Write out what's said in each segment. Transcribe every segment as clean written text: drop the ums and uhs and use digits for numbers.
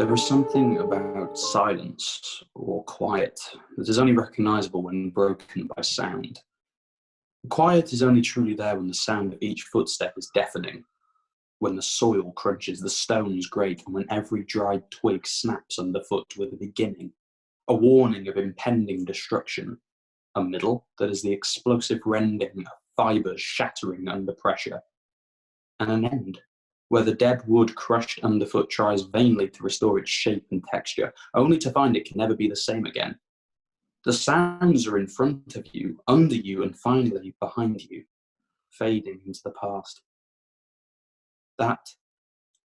There is something about silence or quiet that is only recognizable when broken by sound. Quiet is only truly there when the sound of each footstep is deafening, when the soil crunches, the stones grate, and when every dried twig snaps underfoot with a beginning, a warning of impending destruction, a middle that is the explosive rending of fibres shattering under pressure, and an end where the dead wood crushed underfoot tries vainly to restore its shape and texture, only to find it can never be the same again. The sounds are in front of you, under you, and finally behind you, fading into the past. That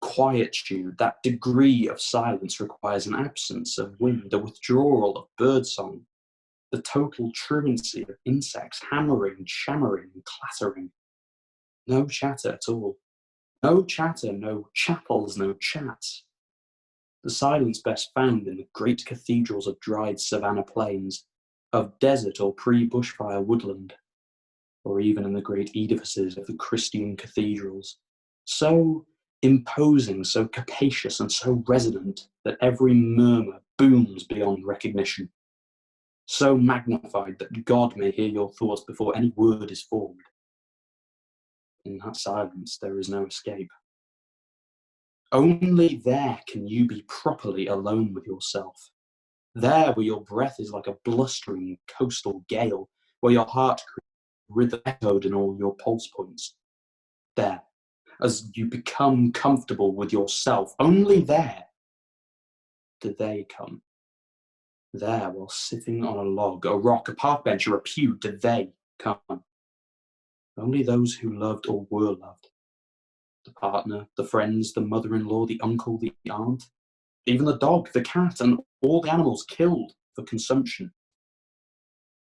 quietude, that degree of silence requires an absence of wind, a withdrawal of birdsong, the total truancy of insects hammering, chammering, clattering. No chatter at all. No chatter, no chattels, no chats. The silence best found in the great cathedrals of dried savannah plains, of desert or pre-bushfire woodland, or even in the great edifices of the Christian cathedrals, so imposing, so capacious, and so resonant that every murmur booms beyond recognition, so magnified that God may hear your thoughts before any word is formed. In that silence, there is no escape. Only there can you be properly alone with yourself. There where your breath is like a blustering coastal gale, where your heart rhythm echoed in all your pulse points. There, as you become comfortable with yourself, only there do they come. There, while sitting on a log, a rock, a park bench, or a pew, do they come. Only those who loved or were loved. The partner, the friends, the mother-in-law, the uncle, the aunt, even the dog, the cat, and all the animals killed for consumption.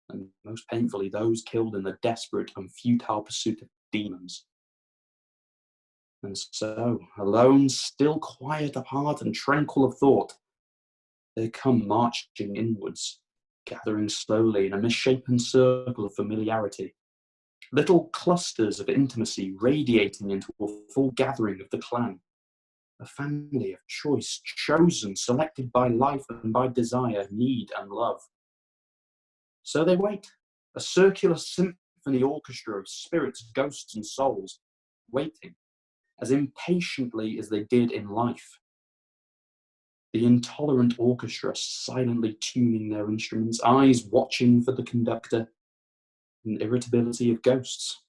And most painfully, those killed in the desperate and futile pursuit of demons. And so, alone, still quiet of heart and tranquil of thought, they come marching inwards, gathering slowly in a misshapen circle of familiarity, little clusters of intimacy radiating into a full gathering of the clan, a family of choice, chosen, selected by life and by desire, need and love. So they wait, a circular symphony orchestra of spirits, ghosts and souls, waiting as impatiently as they did in life. The intolerant orchestra silently tuning their instruments, eyes watching for the conductor, an irritability of ghosts,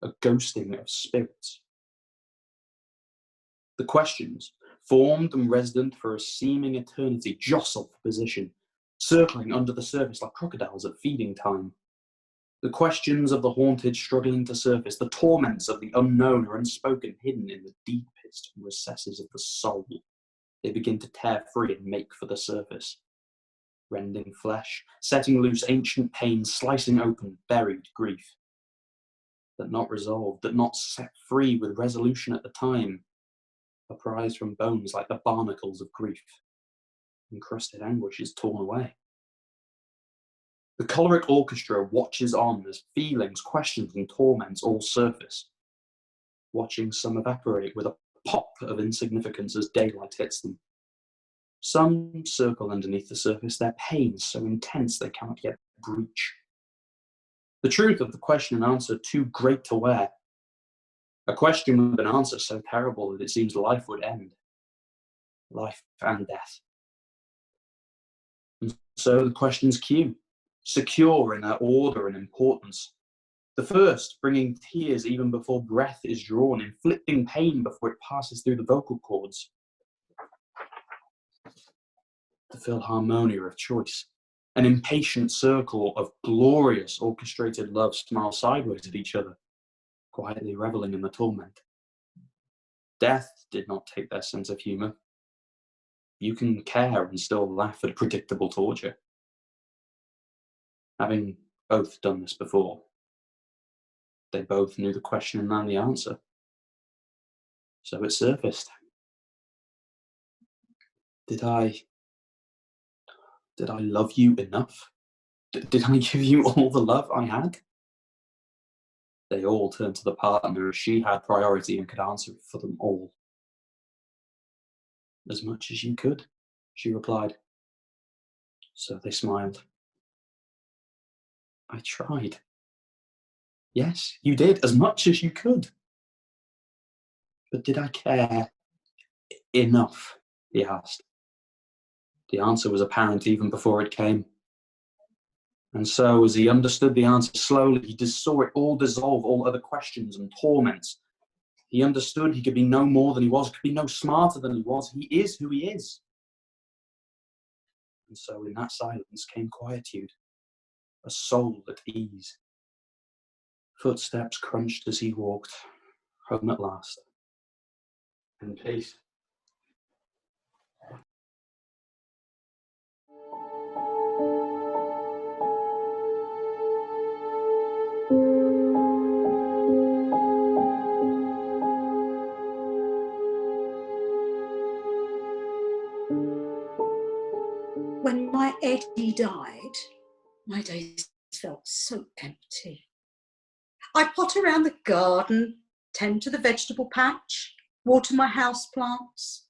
a ghosting of spirits. The questions, formed and resident for a seeming eternity, jostle for position, circling under the surface like crocodiles at feeding time. The questions of the haunted struggling to surface, the torments of the unknown are unspoken, hidden in the deepest recesses of the soul. They begin to tear free and make for the surface, rending flesh, setting loose ancient pains, slicing open buried grief. That not resolved, that not set free with resolution at the time, are prized from bones like the barnacles of grief. Encrusted anguish is torn away. The choleric orchestra watches on as feelings, questions, and torments all surface, watching some evaporate with a pop of insignificance as daylight hits them. Some circle underneath the surface, their pains so intense they cannot yet breach. The truth of the question and answer too great to wear. A question with an answer so terrible that it seems life would end. Life and death. And so the questions queue, secure in their order and importance. The first, bringing tears even before breath is drawn, inflicting pain before it passes through the vocal cords. The Philharmonia of choice, an impatient circle of glorious orchestrated love smile sideways at each other, quietly reveling in the torment. Death did not take their sense of humour. You can care and still laugh at predictable torture. Having both done this before, they both knew the question and the answer. So it surfaced. Did I love you enough? Did I give you all the love I had? They all turned to the partner as she had priority and could answer for them all. As much as you could, she replied. So they smiled. I tried. Yes, you did, as much as you could. But did I care enough? He asked. The answer was apparent even before it came. And so, as he understood the answer slowly, he just saw it all dissolve, all other questions and torments. He understood he could be no more than he was, could be no smarter than he was. He is who he is. And so in that silence came quietude, a soul at ease. Footsteps crunched as he walked, home at last, in peace. When my Eddie died, my days felt so empty. I potter around the garden, tend to the vegetable patch, water my houseplants,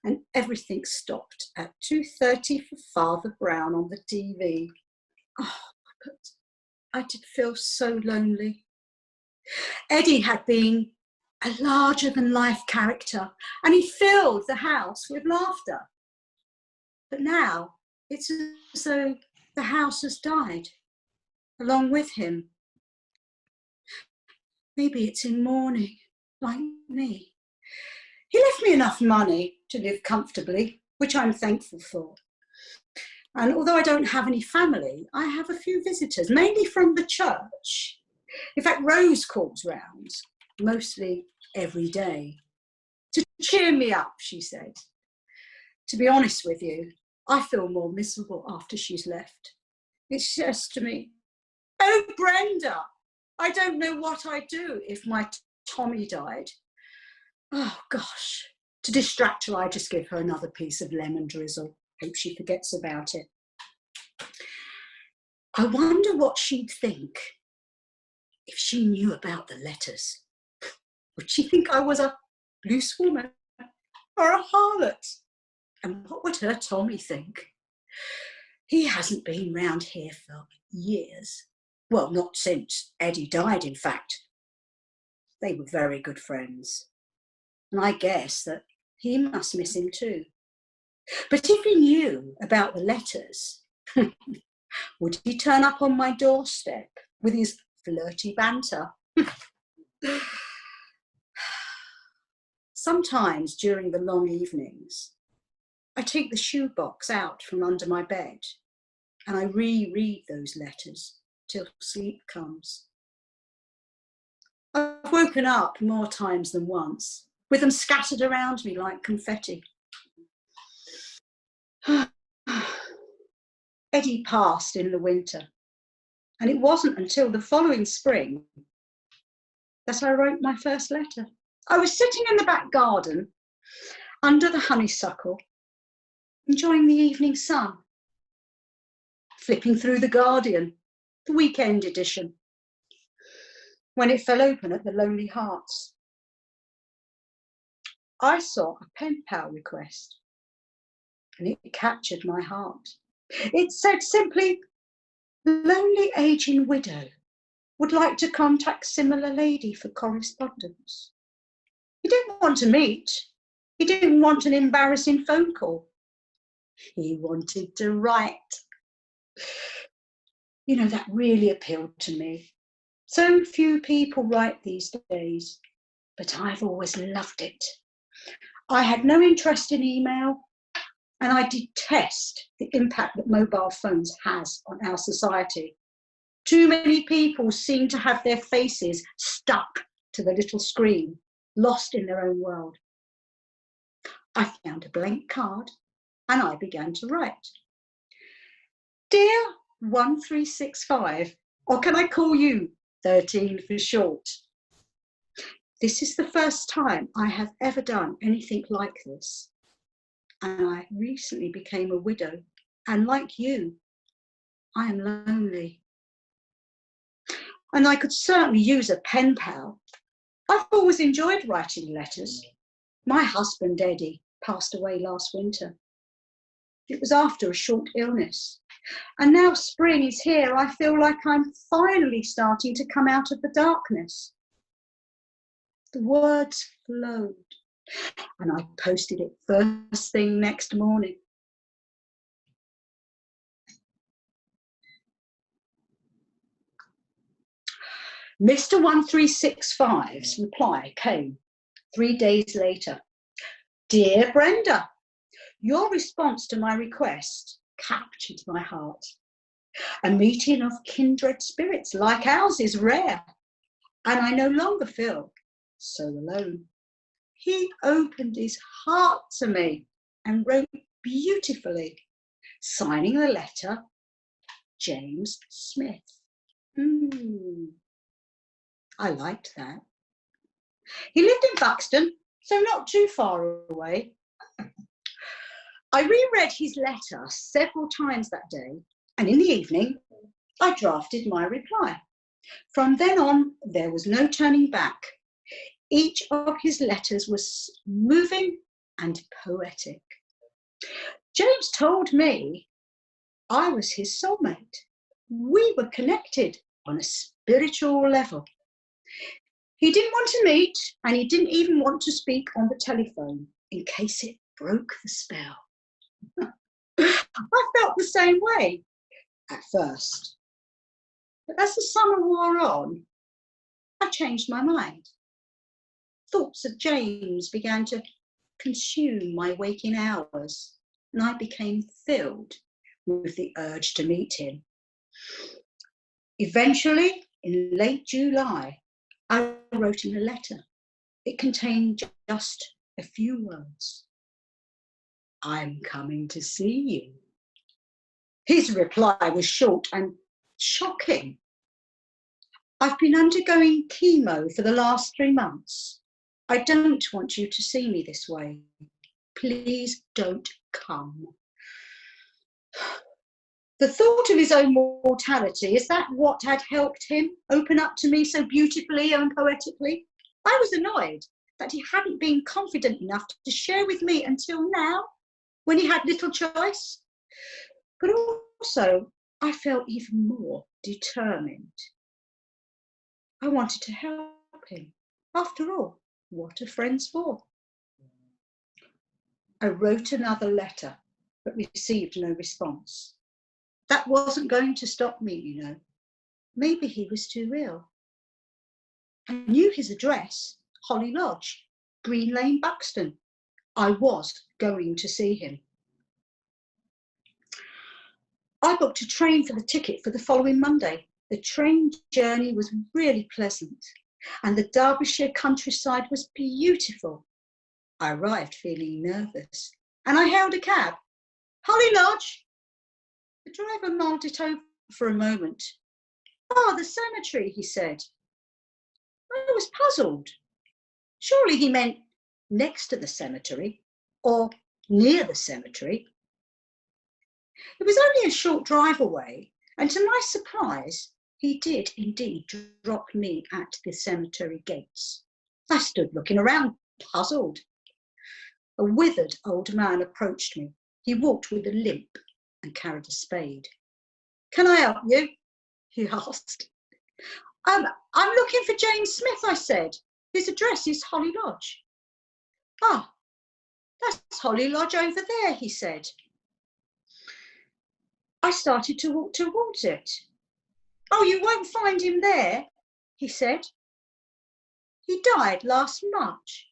and everything stopped at 2:30 for Father Brown on the TV. Oh, but I did feel so lonely. Eddie had been a larger-than-life character, and he filled the house with laughter. But now it's as though the house has died along with him. Maybe it's in mourning, like me. He left me enough money to live comfortably, which I'm thankful for. And although I don't have any family, I have a few visitors, mainly from the church. In fact, Rose calls round, mostly every day, to cheer me up, she said. To be honest with you, I feel more miserable after she's left. It says to me, oh, Brenda, I don't know what I'd do if my Tommy died. Oh, gosh. To distract her, I just give her another piece of lemon drizzle. Hope she forgets about it. I wonder what she'd think if she knew about the letters. Would she think I was a loose woman or a harlot? And what would her Tommy think? He hasn't been round here for years. Well, not since Eddie died, in fact. They were very good friends. And I guess that he must miss him too. But if he knew about the letters, would he turn up on my doorstep with his flirty banter? Sometimes during the long evenings, I take the shoebox out from under my bed and I reread those letters till sleep comes. I've woken up more times than once, with them scattered around me like confetti. Eddie passed in the winter, and it wasn't until the following spring that I wrote my first letter. I was sitting in the back garden under the honeysuckle, enjoying the evening sun, flipping through The Guardian, the weekend edition, when it fell open at the Lonely Hearts. I saw a pen pal request, and it captured my heart. It said simply, lonely aging widow would like to contact similar lady for correspondence. He didn't want to meet. He didn't want an embarrassing phone call. He wanted to write. You know, that really appealed to me. So few people write these days, but I've always loved it. I had no interest in email, and I detest the impact that mobile phones has on our society. Too many people seem to have their faces stuck to the little screen, lost in their own world. I found a blank card and I began to write. Dear 1365, or can I call you 13 for short? This is the first time I have ever done anything like this. And I recently became a widow, and like you, I am lonely. And I could certainly use a pen pal. I've always enjoyed writing letters. My husband, Eddie, passed away last winter. It was after a short illness. And now spring is here, I feel like I'm finally starting to come out of the darkness. The words flowed, and I posted it first thing next morning. Mr. 1365's reply came 3 days later. Dear Brenda, your response to my request captured my heart. A meeting of kindred spirits like ours is rare, and I no longer feel so alone. He opened his heart to me and wrote beautifully, signing the letter, James Smith. I liked that. He lived in Buxton, so not too far away. I reread his letter several times that day, and in the evening, I drafted my reply. From then on, there was no turning back. Each of his letters was moving and poetic. James told me I was his soulmate. We were connected on a spiritual level. He didn't want to meet, and he didn't even want to speak on the telephone in case it broke the spell. I felt the same way at first. But as the summer wore on, I changed my mind. Thoughts of James began to consume my waking hours, and I became filled with the urge to meet him. Eventually, in late July, I wrote him a letter. It contained just a few words. I'm coming to see you. His reply was short and shocking. I've been undergoing chemo for the last 3 months. I don't want you to see me this way. Please don't come. The thought of his own mortality, is that what had helped him open up to me so beautifully and poetically? I was annoyed that he hadn't been confident enough to share with me until now, when he had little choice. But also, I felt even more determined. I wanted to help him. After all, what are friends for? I wrote another letter, but received no response. That wasn't going to stop me, you know. Maybe he was too ill. I knew his address, Holly Lodge, Green Lane, Buxton. I was going to see him. I booked a train for the ticket for the following Monday. The train journey was really pleasant, and the Derbyshire countryside was beautiful. I arrived feeling nervous, and I hailed a cab. Holly Lodge. The driver mulled it over for a moment. Oh, the cemetery, he said. I was puzzled. Surely he meant next to the cemetery or near the cemetery. It was only a short drive away, and to my surprise, he did indeed drop me at the cemetery gates. I stood looking around, puzzled. A withered old man approached me. He walked with a limp and carried a spade. Can I help you? He asked. I'm looking for James Smith, I said. His address is Holly Lodge. Ah, that's Holly Lodge over there, he said. I started to walk towards it. Oh, you won't find him there, he said. He died last March.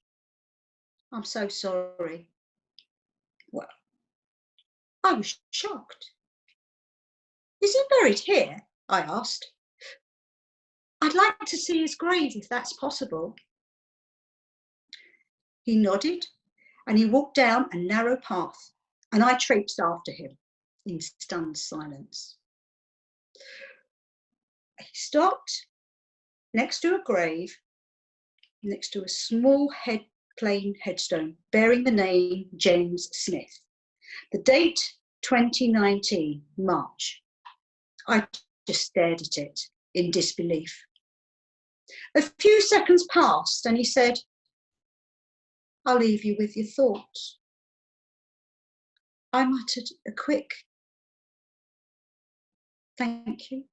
I'm so sorry. Well, I was shocked. Is he buried here? I asked. I'd like to see his grave if that's possible. He nodded and he walked down a narrow path, and I traipsed after him in stunned silence. He stopped next to a grave, next to a small plain headstone bearing the name James Smith. The date 2019, March. I just stared at it in disbelief. A few seconds passed and he said, I'll leave you with your thoughts. I muttered a quick thank you,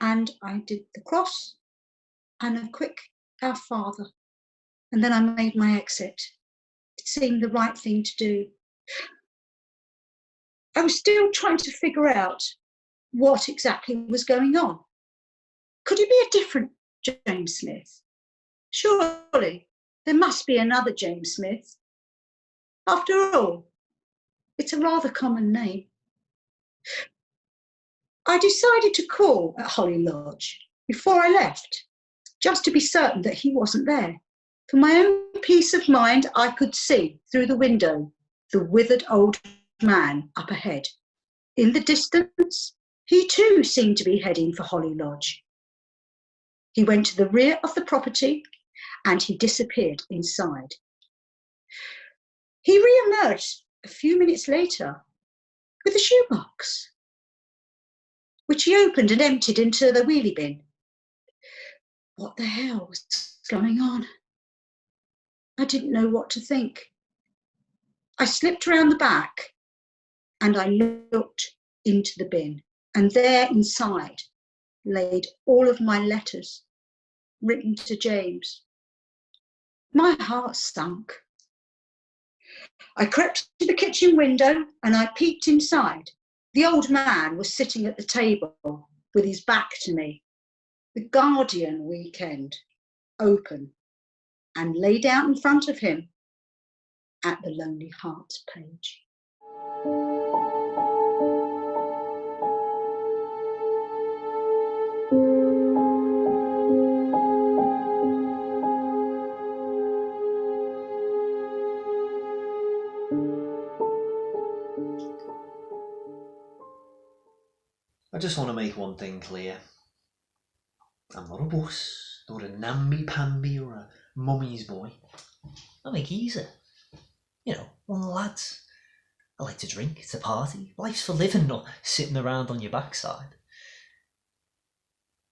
and I did the cross and a quick Our Father, and then I made my exit. It seemed the right thing to do. I was still trying to figure out what exactly was going on. Could it be a different James Smith? Surely there must be another James Smith. After all, it's a rather common name. I decided to call at Holly Lodge before I left, just to be certain that he wasn't there. For my own peace of mind, I could see through the window the withered old man up ahead. In the distance, he too seemed to be heading for Holly Lodge. He went to the rear of the property and he disappeared inside. He re-emerged a few minutes later with a shoebox, which he opened and emptied into the wheelie bin. What the hell was going on? I didn't know what to think. I slipped around the back and I looked into the bin, and there inside laid all of my letters written to James. My heart sunk. I crept to the kitchen window and I peeked inside. The old man was sitting at the table with his back to me, the Guardian weekend open and laid out in front of him at the Lonely Hearts page. I just want to make one thing clear. I'm not a boss, nor a namby-pamby or a mummy's boy. I'm a geezer. You know, one of the lads. I like to drink, it's a party. Life's for living, not sitting around on your backside.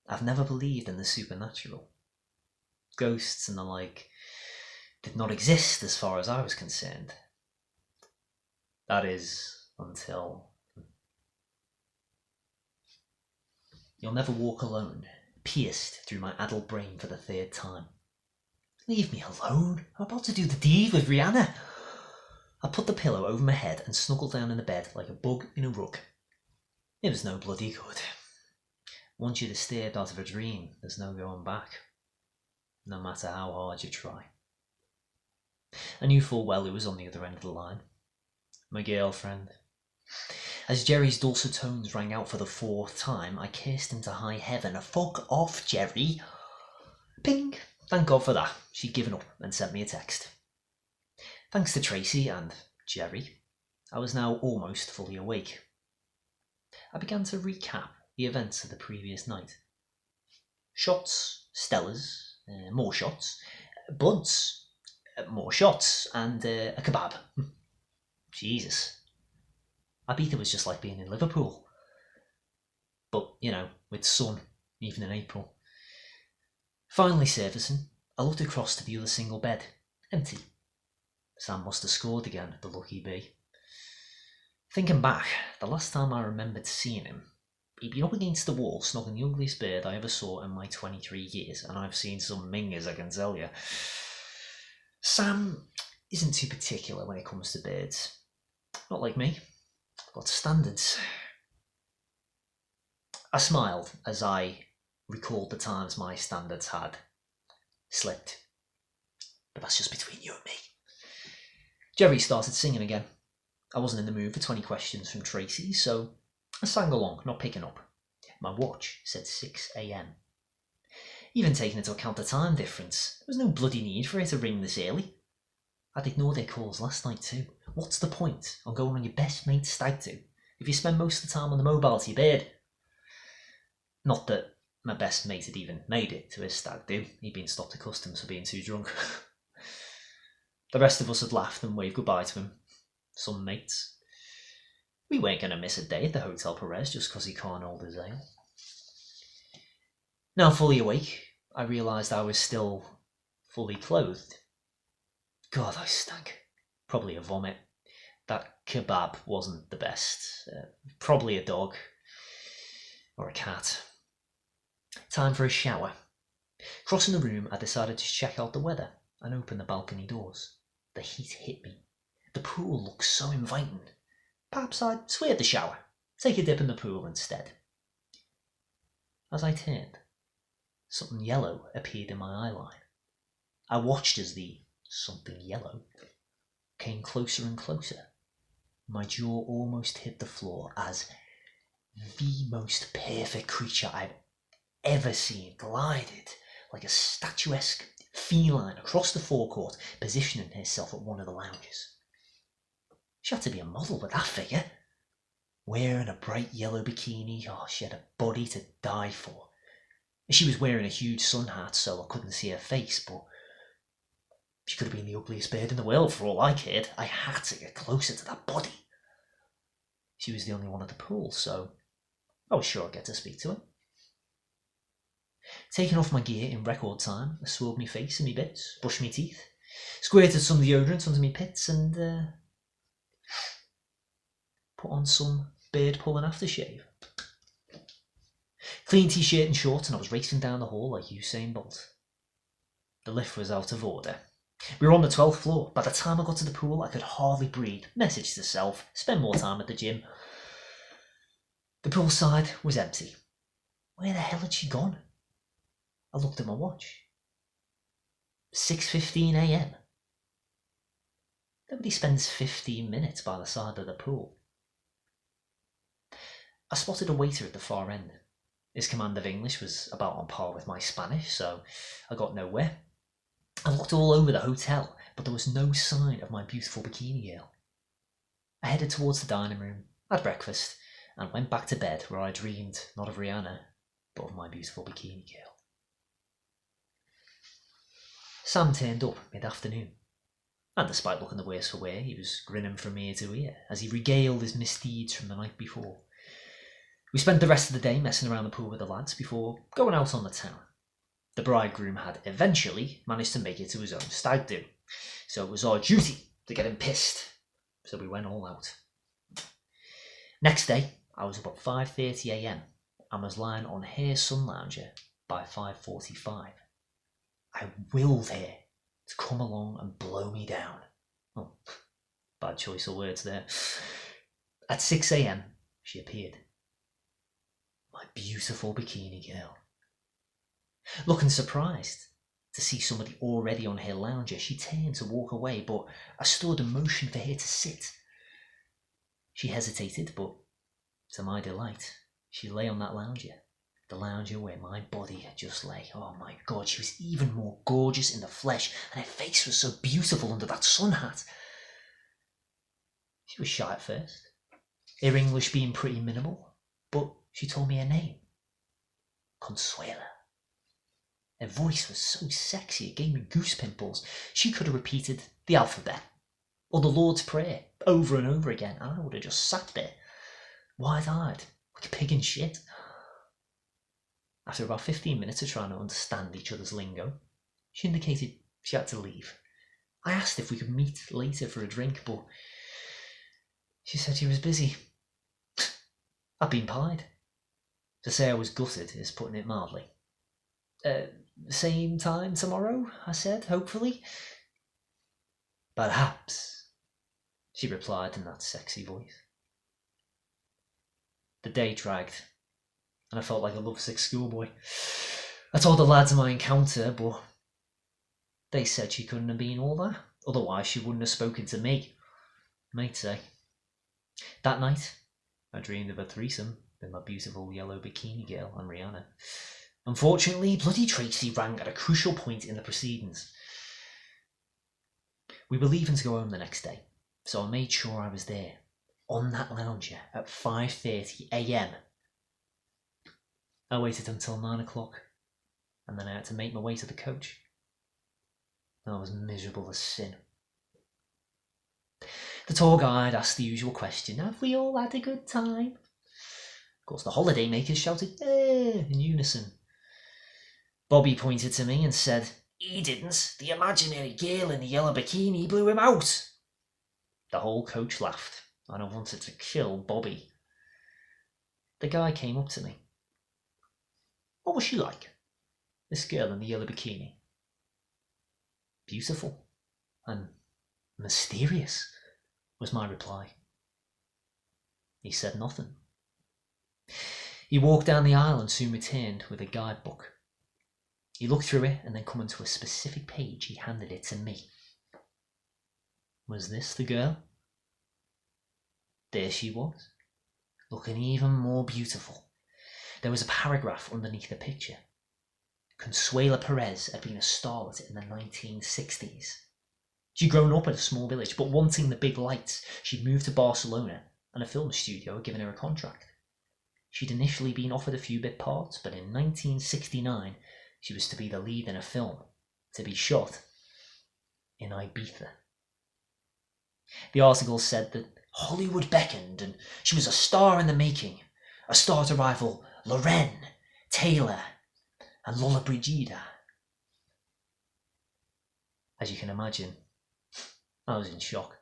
I've never believed in the supernatural. Ghosts and the like did not exist as far as I was concerned. That is, until... You'll never walk alone, pierced through my addled brain for the third time. Leave me alone, I'm about to do the deed with Rihanna. I put the pillow over my head and snuggled down in the bed like a bug in a rug. It was no bloody good. Once you're disturbed out of a dream, there's no going back, no matter how hard you try. I knew full well who was on the other end of the line. My girlfriend. As Jerry's dulcet tones rang out for the fourth time, I cursed him to high heaven. Fuck off, Jerry. Ping. Thank God for that. She'd given up and sent me a text. Thanks to Tracy and Jerry, I was now almost fully awake. I began to recap the events of the previous night. Shots, Stellas, more shots, buds, more shots, and a kebab. Jesus. Ibiza was just like being in Liverpool. But, you know, with sun, even in April. Finally surfacing, I looked across to the other single bed, empty. Sam must have scored again, the lucky bee. Thinking back, the last time I remembered seeing him, he'd been up against the wall snogging the ugliest bird I ever saw in my 23 years, and I've seen some mingers, I can tell you. Sam isn't too particular when it comes to birds. Not like me. Got standards. I smiled as I recalled the times my standards had slipped. But that's just between you and me. Jerry started singing again. I wasn't in the mood for 20 questions from Tracy, so I sang along, not picking up. My watch said 6 a.m. Even taking into account the time difference, there was no bloody need for it to ring this early. I'd ignored their calls last night too. What's the point on going on your best mate's stag do if you spend most of the time on the mobile to your bed? Not that my best mate had even made it to his stag do. He'd been stopped at customs for being too drunk. The rest of us had laughed and waved goodbye to him. Some mates. We weren't going to miss a day at the Hotel Perez just because he can't hold his ale. Now fully awake, I realised I was still fully clothed. God, I stank. Probably a vomit. That kebab wasn't the best. Probably a dog or a cat. Time for a shower. Crossing the room, I decided to check out the weather and open the balcony doors. The heat hit me. The pool looked so inviting. Perhaps I'd swear the shower, take a dip in the pool instead. As I turned, something yellow appeared in my eye line. I watched as the something yellow came closer and closer. My jaw almost hit the floor as the most perfect creature I've ever seen glided like a statuesque feline across the forecourt, positioning herself at one of the lounges. She had to be a model with that figure. Wearing a bright yellow bikini, she had a body to die for. She was wearing a huge sun hat, so I couldn't see her face, but she could have been the ugliest bird in the world for all I cared. I had to get closer to that body. She was the only one at the pool, so I was sure I'd get to speak to her. Taking off my gear in record time, I swabbed my face and my bits, brushed my teeth, squirted some deodorant onto my pits, and put on some bird pulling aftershave. Clean t-shirt and shorts, and I was racing down the hall like Usain Bolt. The lift was out of order. We were on the 12th floor. By the time I got to the pool, I could hardly breathe. Message to self, spend more time at the gym. The poolside was empty. Where the hell had she gone? I looked at my watch. 6:15 a.m. Nobody spends 15 minutes by the side of the pool. I spotted a waiter at the far end. His command of English was about on par with my Spanish, so I got nowhere. I looked all over the hotel, but there was no sign of my beautiful bikini girl. I headed towards the dining room, had breakfast, and went back to bed, where I dreamed not of Rihanna, but of my beautiful bikini girl. Sam turned up mid-afternoon, and despite looking the worse for wear, he was grinning from ear to ear as he regaled his misdeeds from the night before. We spent the rest of the day messing around the pool with the lads before going out on the town. The bridegroom had eventually managed to make it to his own stag do, so it was our duty to get him pissed, so we went all out. Next day, I was up at 5:30 a.m. and was lying on her sun lounger by 5:45. I willed her to come along and blow me down. Oh, bad choice of words there. At 6 a.m, she appeared. My beautiful bikini girl. Looking surprised to see somebody already on her lounger, she turned to walk away, but I stood and motioned for her to sit. She hesitated, but to my delight, she lay on that lounger. The lounger where my body had just lay. Oh my God, she was even more gorgeous in the flesh, and her face was so beautiful under that sun hat. She was shy at first, her English being pretty minimal, but she told me her name. Consuela. Her voice was so sexy it gave me goose pimples. She could have repeated the alphabet or the Lord's Prayer over and over again, and I would have just sat there, wide-eyed, like a pig in shit. After about 15 minutes of trying to understand each other's lingo, she indicated she had to leave. I asked if we could meet later for a drink, but she said she was busy. I'd been pied. To say I was gutted is putting it mildly. Same time tomorrow, I said, hopefully. Perhaps, she replied in that sexy voice. The day dragged, and I felt like a lovesick schoolboy. I told the lads of my encounter, but they said she couldn't have been all that. Otherwise, she wouldn't have spoken to me. Might say. That night, I dreamed of a threesome with my beautiful yellow bikini girl and Rihanna. Unfortunately, bloody Tracy rang at a crucial point in the proceedings. We were leaving to go home the next day, so I made sure I was there, on that lounger, at 5:30 a.m. I waited until 9 o'clock, and then I had to make my way to the coach. I was miserable as sin. The tour guide asked the usual question, have we all had a good time? Of course, the holiday makers shouted, in unison. Bobby pointed to me and said, he didn't. The imaginary girl in the yellow bikini blew him out. The whole coach laughed, and I wanted to kill Bobby. The guy came up to me. What was she like? This girl in the yellow bikini. Beautiful and mysterious, was my reply. He said nothing. He walked down the aisle and soon returned with a guidebook. He looked through it and then coming to a specific page, he handed it to me. Was this the girl? There she was, looking even more beautiful. There was a paragraph underneath the picture. Consuela Perez had been a starlet in the 1960s. She'd grown up in a small village, but wanting the big lights, she'd moved to Barcelona and a film studio had given her a contract. She'd initially been offered a few bit parts, but in 1969, she was to be the lead in a film, to be shot in Ibiza. The article said that Hollywood beckoned and she was a star in the making, a star to rival Lorraine, Taylor, and Lola Brigida. As you can imagine, I was in shock.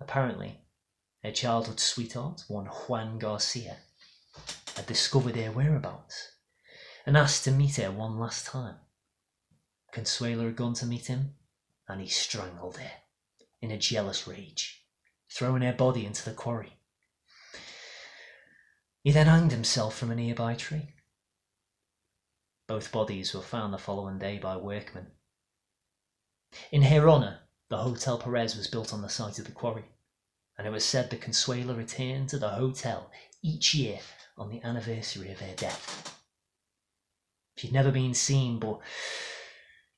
Apparently, her childhood sweetheart, one Juan Garcia, had discovered her whereabouts and asked to meet her one last time. Consuela had gone to meet him, and he strangled her in a jealous rage, throwing her body into the quarry. He then hanged himself from a nearby tree. Both bodies were found the following day by workmen. In her honour, the Hotel Perez was built on the site of the quarry, and it was said that Consuela returned to the hotel each year on the anniversary of her death. She'd never been seen, but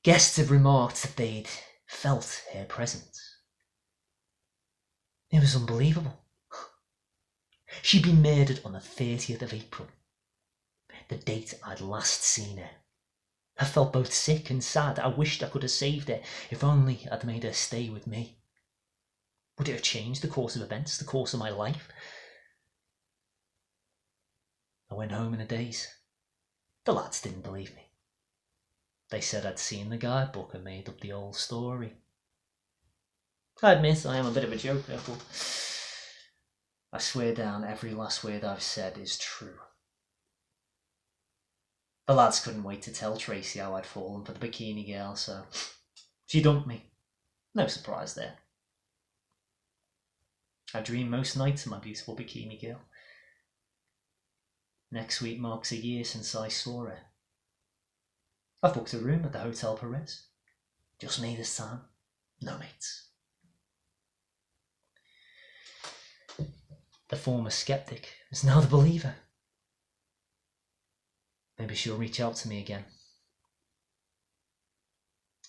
guests had remarked that they'd felt her presence. It was unbelievable. She'd been murdered on the 30th of April, the date I'd last seen her. I felt both sick and sad. I wished I could have saved her, if only I'd made her stay with me. Would it have changed the course of events, the course of my life? I went home in a daze. The lads didn't believe me. They said I'd seen the guidebook and made up the old story. I admit I am a bit of a joker, but I swear down every last word I've said is true. The lads couldn't wait to tell Tracy how I'd fallen for the bikini girl, so she dumped me. No surprise there. I dream most nights of my beautiful bikini girl. Next week marks a year since I saw her. I've booked a room at the Hotel Perez. Just me this time, no mates. The former skeptic is now the believer. Maybe she'll reach out to me again.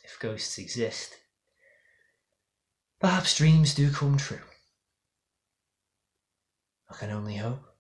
If ghosts exist, perhaps dreams do come true. I can only hope.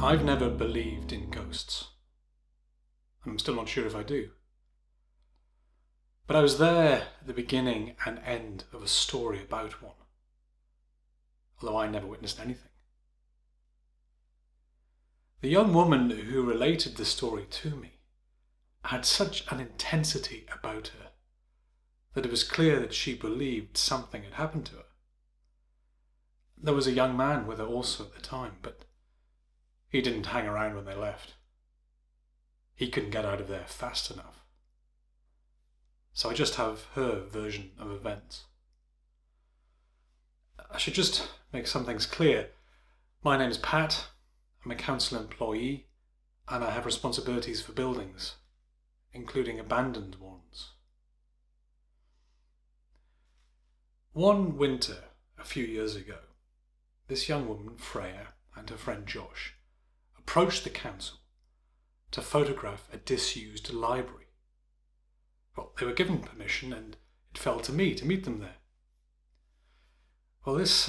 I've never believed in ghosts. I'm still not sure if I do. But I was there at the beginning and end of a story about one, although I never witnessed anything. The young woman who related the story to me had such an intensity about her that it was clear that she believed something had happened to her. There was a young man with her also at the time, but he didn't hang around when they left. He couldn't get out of there fast enough. So I just have her version of events. I should just make some things clear. My name's Pat, I'm a council employee, and I have responsibilities for buildings, including abandoned ones. One winter, a few years ago, this young woman, Freya, and her friend Josh, approached the council to photograph a disused library. Well, they were given permission and it fell to me to meet them there. Well, this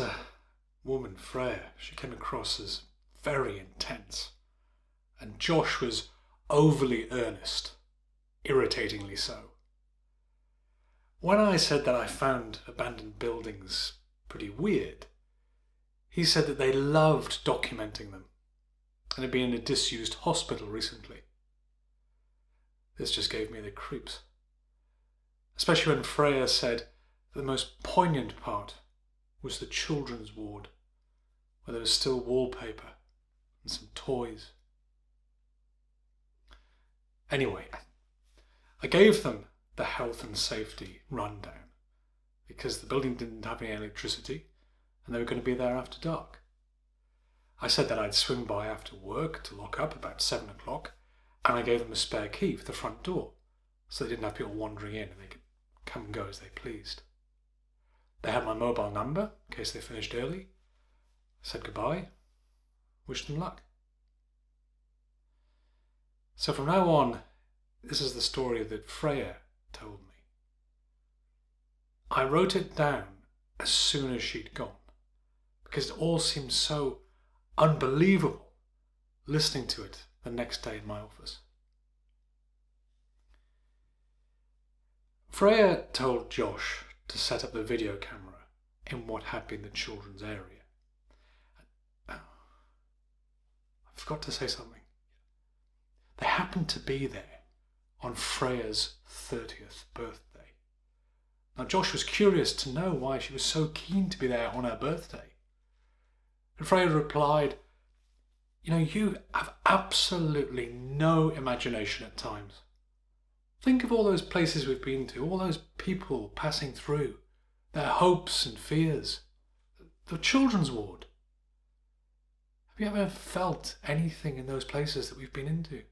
woman, Freya, she came across as very intense. And Josh was overly earnest, irritatingly so. When I said that I found abandoned buildings pretty weird, he said that they loved documenting them and had been in a disused hospital recently. This just gave me the creeps. Especially when Freya said that the most poignant part was the children's ward, where there was still wallpaper and some toys. Anyway, I gave them the health and safety rundown because the building didn't have any electricity and they were going to be there after dark. I said that I'd swing by after work to lock up about 7 o'clock, and I gave them a spare key for the front door so they didn't have people wandering in and they could come and go as they pleased. They had my mobile number in case they finished early. I said goodbye, wished them luck. So from now on, this is the story that Freya told me. I wrote it down as soon as she'd gone, because it all seemed so unbelievable listening to it the next day in my office. Freya told Josh to set up the video camera in what had been the children's area. I forgot to say something. They happened to be there on Freya's 30th birthday. Now Josh was curious to know why she was so keen to be there on her birthday. And Freya replied, you have absolutely no imagination at times. Think of all those places we've been to, all those people passing through, their hopes and fears. The children's ward. Have you ever felt anything in those places that we've been into?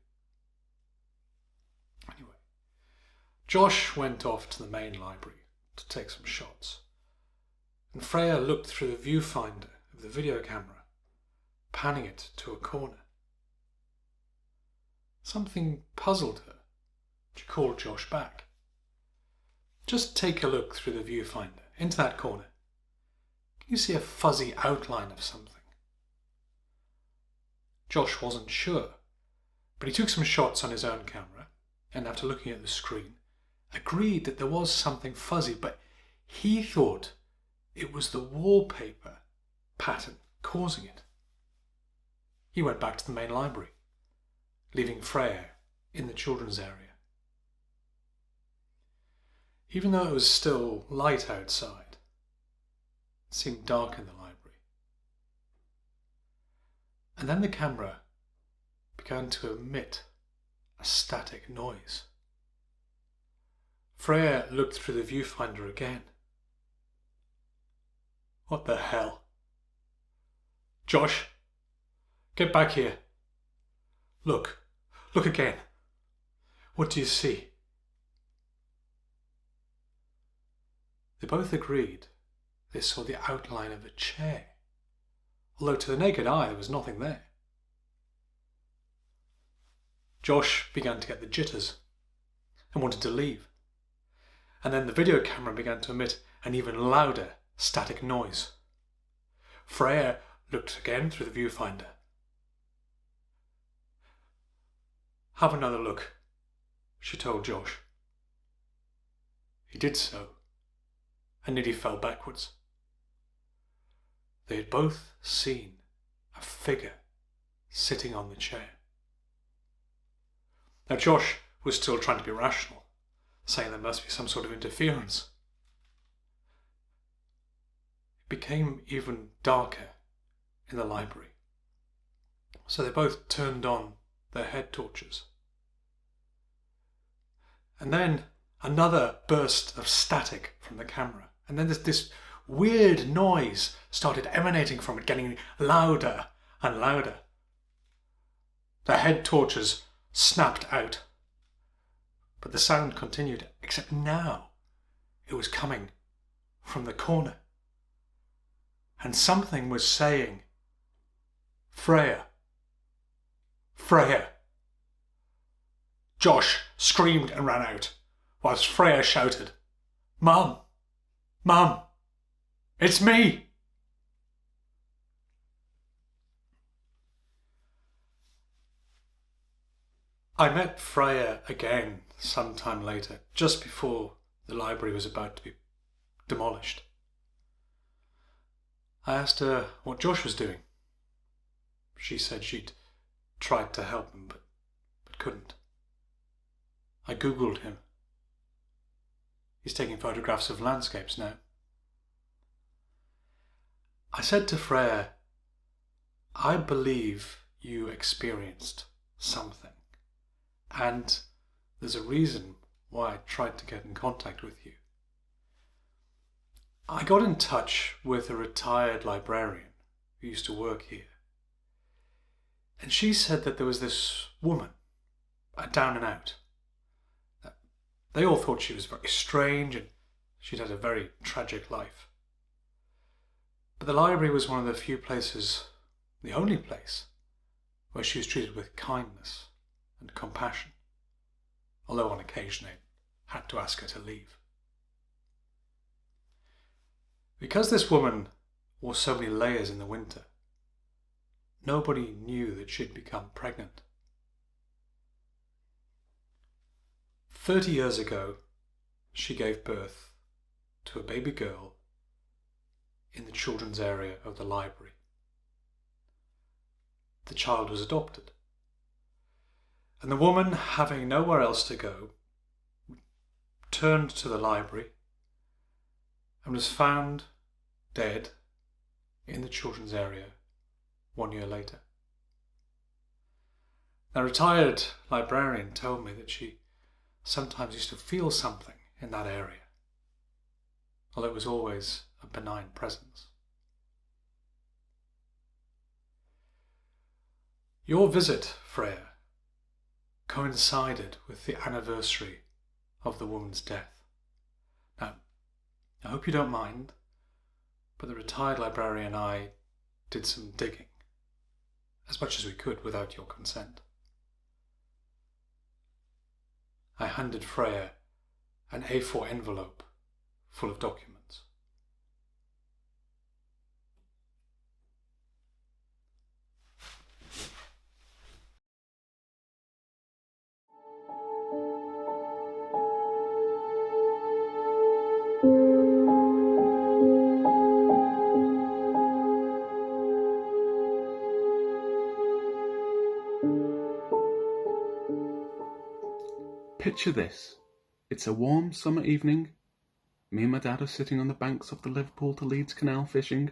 Anyway, Josh went off to the main library to take some shots, and Freya looked through the viewfinder of the video camera, panning it to a corner. Something puzzled her. She called Josh back. Just take a look through the viewfinder, into that corner. Can you see a fuzzy outline of something? Josh wasn't sure, but he took some shots on his own camera, and after looking at the screen, agreed that there was something fuzzy, but he thought it was the wallpaper pattern causing it. He went back to the main library, leaving Freya in the children's area. Even though it was still light outside, it seemed dark in the library. And then the camera began to emit a static noise. Freya looked through the viewfinder again. What the hell? Josh, get back here. Look again. What do you see? They both agreed they saw the outline of a chair, although to the naked eye there was nothing there. Josh began to get the jitters and wanted to leave, and then the video camera began to emit an even louder static noise. Freya looked again through the viewfinder. Have another look, she told Josh. He did so, and nearly fell backwards. They had both seen a figure sitting on the chair. Now Josh was still trying to be rational, saying there must be some sort of interference. It became even darker in the library, so they both turned on their head torches. And then another burst of static from the camera, and then this weird noise started emanating from it, getting louder and louder. The head torches snapped out, but the sound continued, except now it was coming from the corner, and something was saying, Freya, Freya. Josh screamed and ran out, whilst Freya shouted, Mum! Mum! It's me! I met Freya again some time later, just before the library was about to be demolished. I asked her what Josh was doing. She said she'd tried to help him, but couldn't. I googled him. He's taking photographs of landscapes now. I said to Freya, I believe you experienced something, and there's a reason why I tried to get in contact with you. I got in touch with a retired librarian who used to work here, and she said that there was this woman, down and out. They all thought she was very strange and she'd had a very tragic life. But the library was one of the few places, the only place, where she was treated with kindness and compassion, although on occasion I had to ask her to leave. Because this woman wore so many layers in the winter, nobody knew that she'd become pregnant. 30 years ago, she gave birth to a baby girl in the children's area of the library. The child was adopted, and the woman, having nowhere else to go, turned to the library and was found dead in the children's area 1 year later. A retired librarian told me that she sometimes used to feel something in that area, although it was always a benign presence. Your visit, Freya, coincided with the anniversary of the woman's death. Now, I hope you don't mind, but the retired librarian and I did some digging, as much as we could without your consent. I handed Freya an A4 envelope full of documents. Picture this. It's a warm summer evening. Me and my dad are sitting on the banks of the Liverpool to Leeds Canal fishing.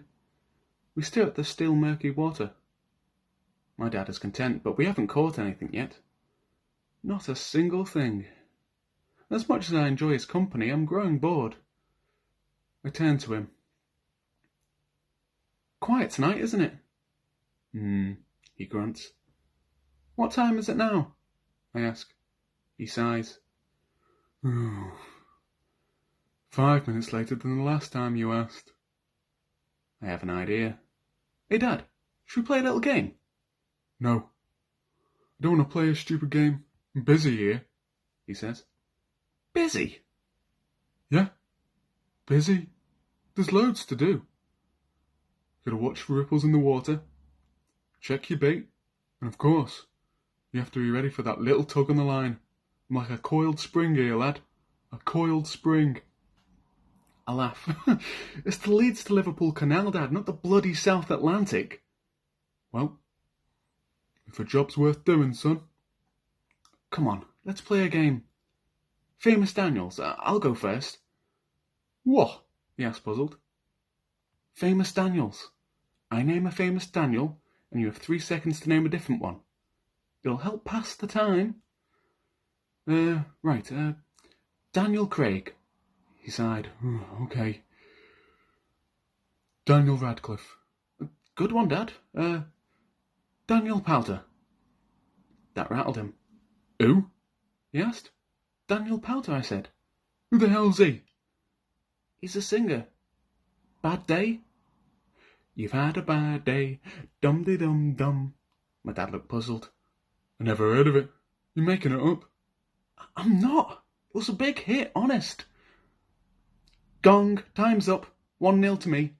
We stare at the still murky water. My dad is content, but we haven't caught anything yet. Not a single thing. As much as I enjoy his company, I'm growing bored. I turn to him. Quiet tonight, isn't it? He grunts. What time is it now? I ask. He sighs. 5 minutes later than the last time you asked. I have an idea. Hey Dad, should we play a little game? No. I don't want to play a stupid game. I'm busy here, he says. Busy? Yeah, busy. There's loads to do. Gotta watch for ripples in the water, check your bait, and of course, you have to be ready for that little tug on the line. I'm like a coiled spring here, lad. A coiled spring. I laugh. It's the Leeds to Liverpool Canal, Dad, not the bloody South Atlantic. Well, if a job's worth doing, son. Come on, let's play a game. Famous Daniels. I'll go first. What? He asked, puzzled. Famous Daniels. I name a famous Daniel, and you have 3 seconds to name a different one. It'll help pass the time. Right, Daniel Craig. He sighed. Okay. Daniel Radcliffe. Good one, Dad. Daniel Powter. That rattled him. Who? He asked. Daniel Powter, I said. Who the hell's he? He's a singer. Bad day? You've had a bad day. Dum-de-dum-dum. My dad looked puzzled. I never heard of it. You're making it up. I'm not. It was a big hit, honest. Gong. Time's up. 1-0 to me.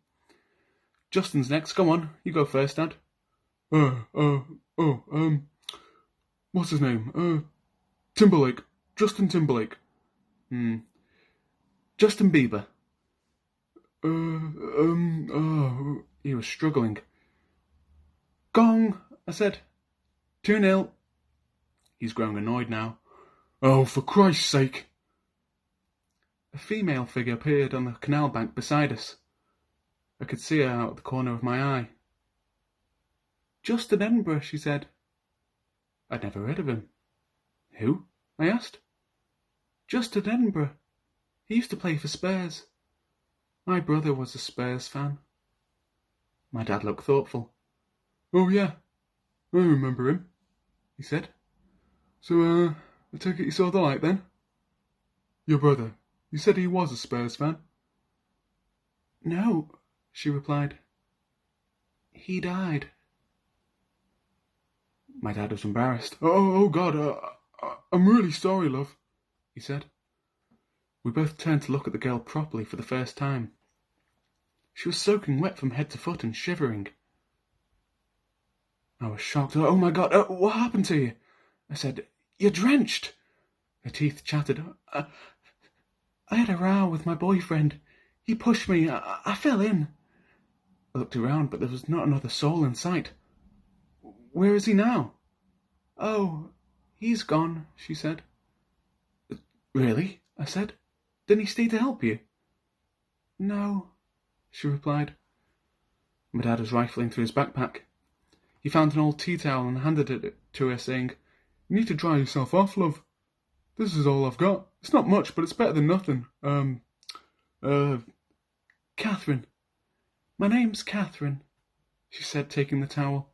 Justin's next. Go on. You go first, Dad. What's his name? Timberlake. Justin Timberlake. Justin Bieber. He was struggling. Gong, I said. 2-0. He's growing annoyed now. Oh, for Christ's sake. A female figure appeared on the canal bank beside us. I could see her out the corner of my eye. Justin Edinburgh, she said. I'd never heard of him. Who? I asked. Justin Edinburgh. He used to play for Spurs. My brother was a Spurs fan. My dad looked thoughtful. Oh, yeah, I remember him, he said. So, I take it you saw the light then? Your brother, you said he was a Spurs fan? No, she replied. He died. My dad was embarrassed. Oh God, I'm really sorry, love, he said. We both turned to look at the girl properly for the first time. She was soaking wet from head to foot and shivering. I was shocked. Oh my God, what happened to you? I said, you're drenched. Her teeth chattered. I had a row with my boyfriend. He pushed me. I fell in. I looked around, but there was not another soul in sight. Where is he now? Oh, he's gone, she said. Really? I said. Didn't he stay to help you? No, she replied. My dad was rifling through his backpack. He found an old tea towel and handed it to her, saying, You need to dry yourself off, love. This is all I've got. It's not much, but it's better than nothing. Catherine. My name's Catherine, she said, taking the towel.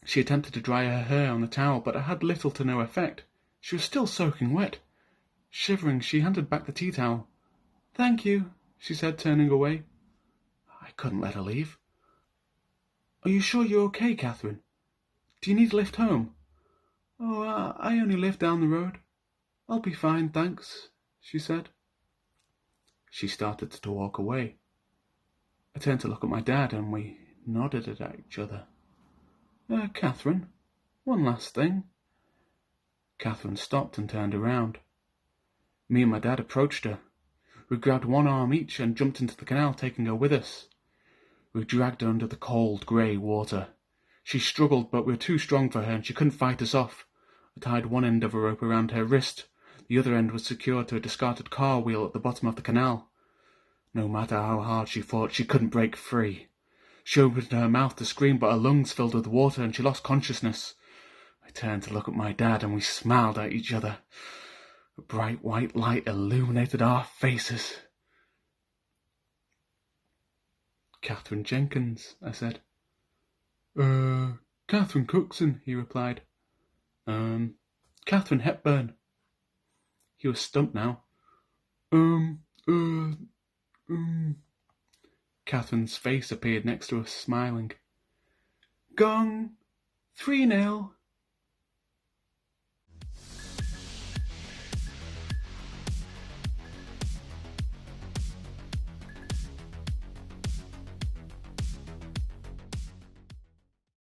She attempted to dry her hair on the towel, but it had little to no effect. She was still soaking wet. Shivering, she handed back the tea towel. Thank you, she said, turning away. I couldn't let her leave. Are you sure you're okay, Catherine? Do you need a lift home? Oh, I only live down the road. I'll be fine, thanks, she said. She started to walk away. I turned to look at my dad, and we nodded at each other. Catherine, one last thing. Catherine stopped and turned around. Me and my dad approached her. We grabbed one arm each and jumped into the canal, taking her with us. We dragged her under the cold, grey water. She struggled, but we were too strong for her, and she couldn't fight us off. I tied one end of a rope around her wrist. The other end was secured to a discarded car wheel at the bottom of the canal. No matter how hard she fought, she couldn't break free. She opened her mouth to scream, but her lungs filled with water and she lost consciousness. I turned to look at my dad and we smiled at each other. A bright white light illuminated our faces. Catherine Jenkins, I said. Catherine Cookson, he replied. Catherine Hepburn. He was stumped now. Catherine's face appeared next to us, smiling. Gong! 3-0.